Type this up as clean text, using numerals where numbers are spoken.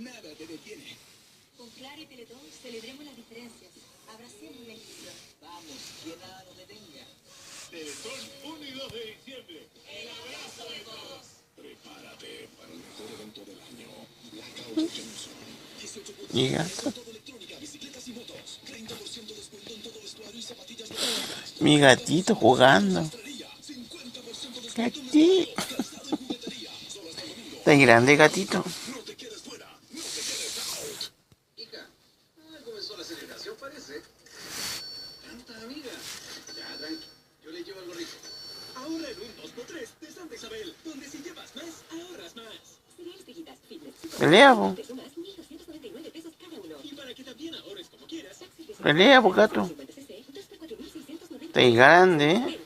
Nada te detiene. Con Claro y Teletón celebremos las diferencias. Abracemos la inclusión. Vamos, que nada nos detenga. Teletón 1 y 2 de diciembre. El abrazo de todos. Prepárate para el mejor evento del año. Blackout Johnson. 18% Mi de gato. descuento de electrónica, bicicletas y motos. 30% de descuento en todo vestuario y zapatillas deportivas. Mi gatito jugando. 50% de descuento en Gatito. calzado y juguetería. Solo hasta el domingo. Está grande, gatito. No te quedes fuera. No te quedes out. Hija, comenzó la celebración, parece. Tanta amiga. Ya, tranqui. Yo le llevo algo rico. Ahorra en un 2x3 de Santa Isabel, donde si llevas más, ahorras más. Cereales Vegetas Fitness. Pelea, po. Peso más, 1,299 pesos cada uno. Y para que también ahorres como quieras. Pelea, po, gato. Está grande,